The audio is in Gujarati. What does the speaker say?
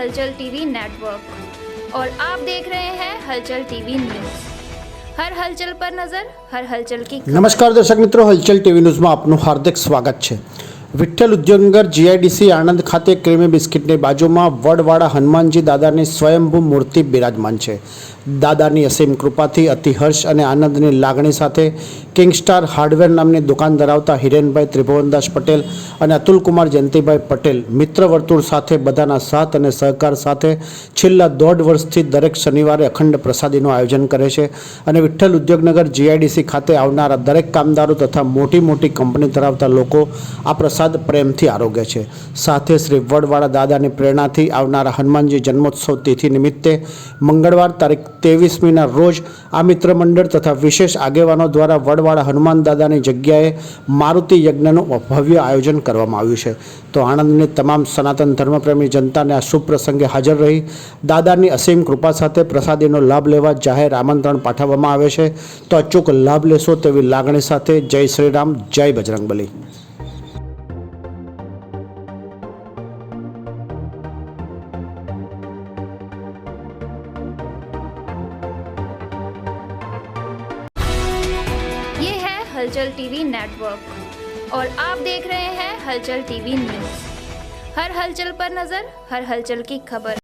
हलचल टीवी नेटवर्क और आप देख रहे हैं हलचल टीवी न्यूज़। हर हलचल पर नजर, हर हलचल की खबर। नमस्कार दर्शक मित्रों, हलचल टीवी न्यूज़ में आपનું હાર્દિક સ્વાગત છે। વિઠ્ઠલ ઉદ્યોગનગર જીઆઈડીસી આણંદ ખાતે ક્રીમી બિસ્કિટની બાજુમાં વડવાળા હનુમાનજી દાદાની સ્વયંભૂ મૂર્તિ બિરાજમાન છે। દાદાની અસીમ કૃપાથી અતિહર્ષ અને આનંદની લાગણી સાથે કિંગસ્ટાર હાર્ડવેર નામની દુકાન ધરાવતા હિરેનભાઈ ત્રિભુવનદાસ પટેલ અને અતુલકુમાર જયંતિભાઈ પટેલ મિત્ર વર્તુળ સાથે બધાના સાથ અને સહકાર સાથે છેલ્લા 1.5 વર્ષથી દરેક શનિવારે અખંડ પ્રસાદીનું આયોજન કરે છે અને વિઠ્ઠલ ઉદ્યોગનગર જીઆઈડીસી ખાતે આવનારા દરેક કામદારો તથા મોટી મોટી કંપની ધરાવતા લોકો આ પ્રસાદ પ્રેમથી આરોગ્ય છે। સાથે શ્રી વડવાળા દાદાની પ્રેરણાથી આવનારા હનુમાનજી જન્મોત્સવ તિથિ નિમિત્તે મંગળવાર તારીખ 23મીના રોજ આ મિત્ર મંડળ તથા વિશેષ આગેવાનો દ્વારા વડવાળા હનુમાન દાદાની જગ્યાએ મારુતિ યજ્ઞનું ભવ્ય આયોજન કરવામાં આવ્યું છે। તો આણંદની તમામ સનાતન ધર્મપ્રેમી જનતાને આ શુભ પ્રસંગે હાજર રહી દાદાની અસીમ કૃપા સાથે પ્રસાદીનો લાભ લેવા જાહેર આમંત્રણ પાઠવવામાં આવે છે। તો અચૂક લાભ લેશો તેવી લાગણી સાથે જય શ્રી રામ, જય બજરંગબલી। ये है हलचल टीवी नेटवर्क और आप देख रहे हैं हलचल टीवी न्यूज़। हर हलचल पर नजर, हर हलचल की खबर।